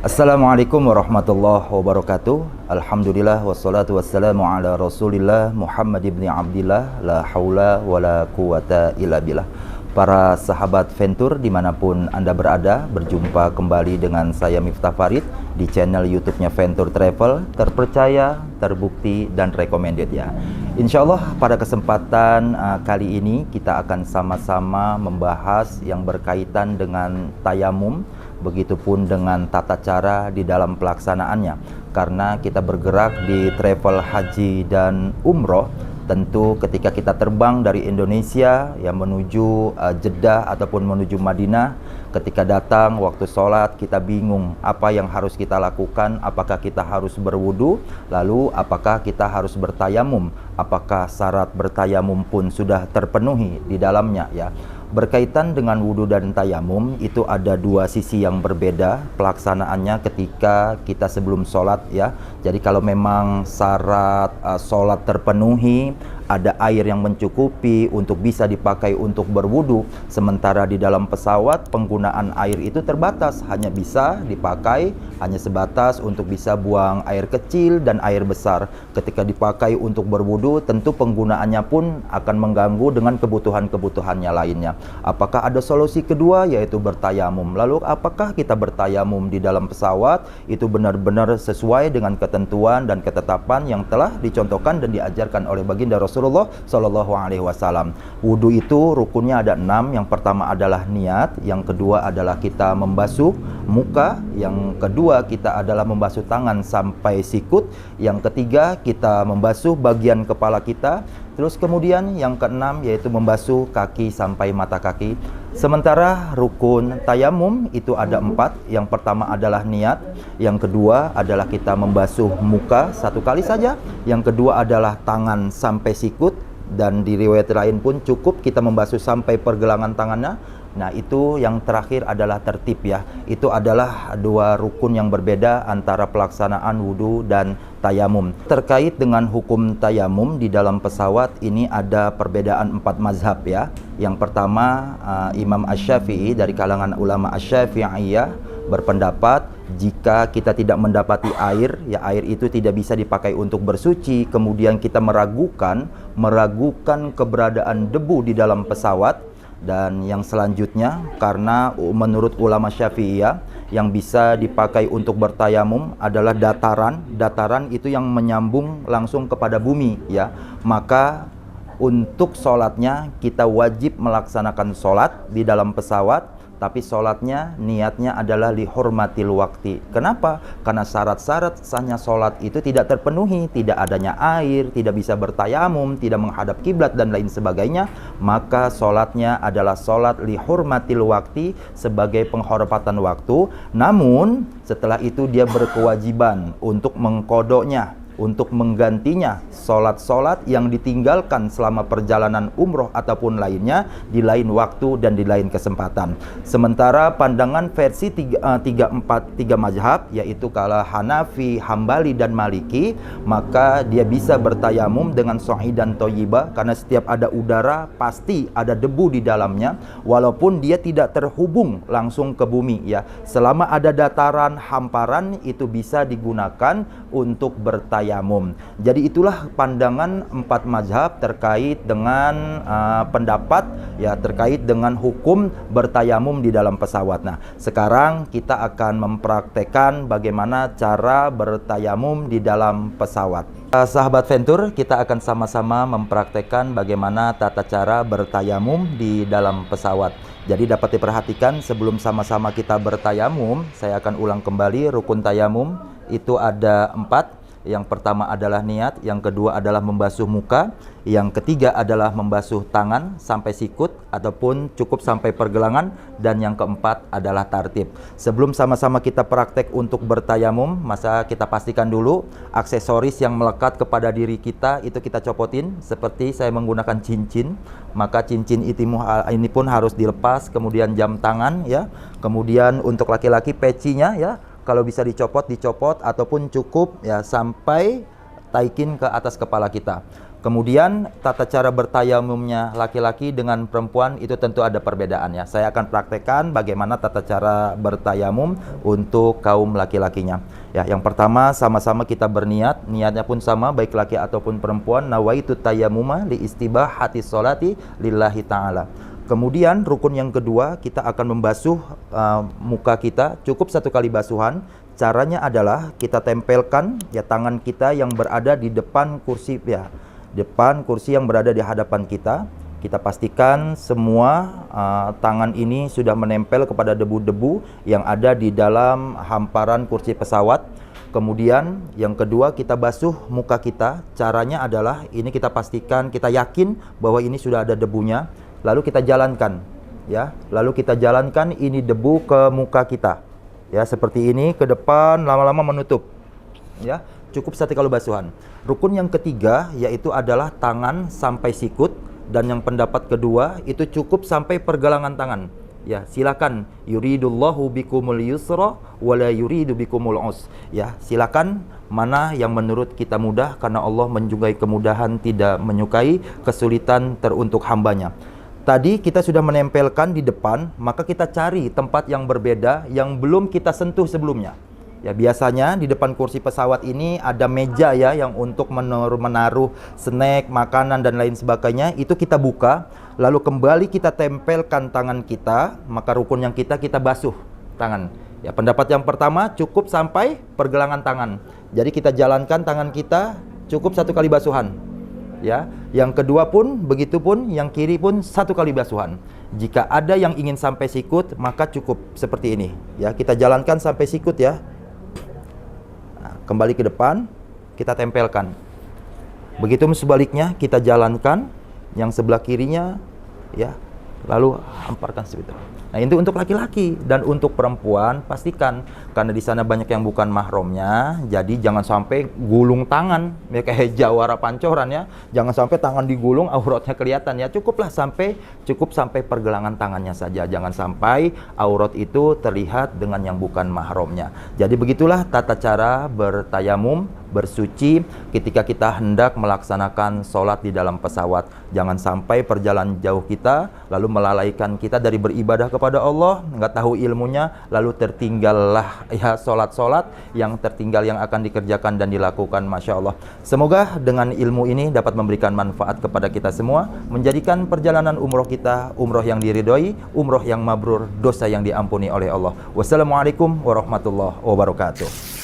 Assalamualaikum warahmatullahi wabarakatuh. Alhamdulillah wassalatu wassalamu ala Rasulillah Muhammad ibn Abdillah, la haula wala quwata illa billah. Para sahabat Ventur dimanapun Anda berada, berjumpa kembali dengan saya Miftah Farid di channel YouTube-nya Ventur Travel, terpercaya, terbukti, dan recommended ya. Insya Allah pada kesempatan kali ini kita akan sama-sama membahas yang berkaitan dengan tayamum, begitupun dengan tata cara di dalam pelaksanaannya. Karena kita bergerak di travel haji dan umroh, tentu ketika kita terbang dari Indonesia yang menuju Jeddah ataupun menuju Madinah, ketika datang waktu sholat kita bingung apa yang harus kita lakukan. Apakah kita harus berwudu, lalu apakah kita harus bertayamum, apakah syarat bertayamum pun sudah terpenuhi di dalamnya ya. Berkaitan dengan wudu dan tayamum itu ada dua sisi yang berbeda pelaksanaannya ketika kita sebelum sholat ya. Jadi kalau memang syarat sholat terpenuhi, ada air yang mencukupi untuk bisa dipakai untuk berwudu, sementara di dalam pesawat penggunaan air itu terbatas, hanya bisa dipakai hanya sebatas untuk bisa buang air kecil dan air besar. Ketika dipakai untuk berwudu, tentu penggunaannya pun akan mengganggu dengan kebutuhan-kebutuhannya lainnya. Apakah ada solusi kedua, yaitu bertayamum? Lalu apakah kita bertayamum di dalam pesawat itu benar-benar sesuai dengan ketentuan dan ketetapan yang telah dicontohkan dan diajarkan oleh baginda Rasulullah Shallallahu Alaihi Wasallam? Wudu itu rukunnya ada 6. Yang pertama adalah niat, yang kedua adalah kita membasuh muka, yang kedua kita adalah membasuh tangan sampai sikut, yang ketiga kita membasuh bagian kepala kita, terus kemudian yang keenam yaitu membasuh kaki sampai mata kaki. Sementara rukun tayamum itu ada 4. Yang pertama adalah niat, yang kedua adalah kita membasuh muka 1 kali saja, yang kedua adalah tangan sampai sikut, dan di riwayat lain pun cukup kita membasuh sampai pergelangan tangannya. Nah itu yang terakhir adalah tertib ya. Itu adalah 2 rukun yang berbeda antara pelaksanaan wudu dan tayamum. Terkait dengan hukum tayamum di dalam pesawat ini ada perbedaan 4 mazhab ya. Yang pertama Imam Asy-Syafi'i dari kalangan ulama Asy-Syafi'iyah berpendapat jika kita tidak mendapati air, ya air itu tidak bisa dipakai untuk bersuci, kemudian kita meragukan keberadaan debu di dalam pesawat. Dan yang selanjutnya, karena menurut ulama Syafi'iyah yang bisa dipakai untuk bertayamum adalah dataran itu yang menyambung langsung kepada bumi ya, maka untuk sholatnya kita wajib melaksanakan sholat di dalam pesawat, tapi sholatnya niatnya adalah lihurmatil wakti. Kenapa? Karena syarat-syarat sahnya sholat itu tidak terpenuhi, tidak adanya air, tidak bisa bertayamum, tidak menghadap kiblat dan lain sebagainya, maka sholatnya adalah sholat lihurmatil wakti, sebagai penghormatan waktu. Namun setelah itu dia berkewajiban untuk mengkodoknya, untuk menggantinya sholat-sholat yang ditinggalkan selama perjalanan umroh ataupun lainnya di lain waktu dan di lain kesempatan. Sementara pandangan versi 3 mazhab, yaitu kalau Hanafi, Hambali, dan Maliki, maka dia bisa bertayamum dengan sahih dan thayyibah, karena setiap ada udara pasti ada debu di dalamnya, walaupun dia tidak terhubung langsung ke bumi ya. Selama ada dataran, hamparan, itu bisa digunakan untuk bertayamum. Jadi itulah pandangan 4 mazhab terkait dengan pendapat ya terkait dengan hukum bertayamum di dalam pesawat. Nah, sekarang kita akan mempraktekkan bagaimana cara bertayamum di dalam pesawat. Sahabat Ventur, kita akan sama-sama mempraktekkan bagaimana tata cara bertayamum di dalam pesawat. Jadi dapat diperhatikan sebelum sama-sama kita bertayamum, saya akan ulang kembali rukun tayamum itu ada 4. Yang pertama adalah niat, yang kedua adalah membasuh muka, yang ketiga adalah membasuh tangan sampai sikut ataupun cukup sampai pergelangan, dan yang keempat adalah tartib. Sebelum sama-sama kita praktek untuk bertayamum, masa kita pastikan dulu aksesoris yang melekat kepada diri kita itu kita copotin. Seperti saya menggunakan cincin, maka cincin ini pun harus dilepas. Kemudian jam tangan ya, kemudian untuk laki-laki pecinya ya, kalau bisa dicopot, ataupun cukup ya sampai taikin ke atas kepala kita. Kemudian tata cara bertayamumnya laki-laki dengan perempuan itu tentu ada perbedaan ya. Saya akan praktekkan bagaimana tata cara bertayamum untuk kaum laki-lakinya. Ya, yang pertama sama-sama kita berniat, niatnya pun sama baik laki ataupun perempuan. Nawaitu tayammuma li istibahati sholati lillahi ta'ala. Kemudian rukun yang kedua, kita akan membasuh muka kita, cukup 1 kali basuhan. Caranya adalah kita tempelkan ya tangan kita yang berada di depan kursi ya. Depan kursi yang berada di hadapan kita. Kita pastikan semua tangan ini sudah menempel kepada debu-debu yang ada di dalam hamparan kursi pesawat. Kemudian yang kedua, kita basuh muka kita. Caranya adalah ini kita pastikan, kita yakin bahwa ini sudah ada debunya. Lalu kita jalankan ya. Lalu kita jalankan ini debu ke muka kita. Ya, seperti ini ke depan, lama-lama menutup. Ya, cukup 1 kali basuhan. Rukun yang ketiga yaitu adalah tangan sampai sikut, dan yang pendapat kedua itu cukup sampai pergelangan tangan. Ya, silakan yuridullahu bikumul yusra wala yuridu bikumul us. Ya, silakan mana yang menurut kita mudah, karena Allah menyukai kemudahan, tidak menyukai kesulitan teruntuk hambanya. Tadi kita sudah menempelkan di depan, maka kita cari tempat yang berbeda yang belum kita sentuh sebelumnya. Ya, biasanya di depan kursi pesawat ini ada meja ya yang untuk menaruh snack, makanan dan lain sebagainya. Itu kita buka, lalu kembali kita tempelkan tangan kita, maka rukun yang kita basuh tangan. Ya, pendapat yang pertama cukup sampai pergelangan tangan. Jadi kita jalankan tangan kita cukup 1 kali basuhan. Ya, yang kedua pun begitu pun, yang kiri pun 1 kali basuhan. Jika ada yang ingin sampai sikut, maka cukup seperti ini. Ya, kita jalankan sampai sikut ya. Kembali ke depan, kita tempelkan. Begitu sebaliknya, kita jalankan yang sebelah kirinya, ya, lalu hamparkan seperti itu. Nah, itu untuk laki-laki. Dan untuk perempuan, pastikan, karena di sana banyak yang bukan mahramnya, jadi jangan sampai gulung tangan, ya kayak jawara pancoran ya. Jangan sampai tangan digulung, auratnya kelihatan ya. Cukup sampai pergelangan tangannya saja. Jangan sampai aurat itu terlihat dengan yang bukan mahramnya. Jadi begitulah tata cara bertayamum, bersuci ketika kita hendak melaksanakan sholat di dalam pesawat. Jangan sampai perjalanan jauh kita lalu melalaikan kita dari beribadah kepada Allah, nggak tahu ilmunya, lalu tertinggallah ya sholat-sholat yang tertinggal yang akan dikerjakan dan dilakukan. Masya Allah. Semoga dengan ilmu ini dapat memberikan manfaat kepada kita semua, menjadikan perjalanan umroh kita umroh yang diridhoi, umroh yang mabrur, dosa yang diampuni oleh Allah. Wassalamualaikum warahmatullahi wabarakatuh.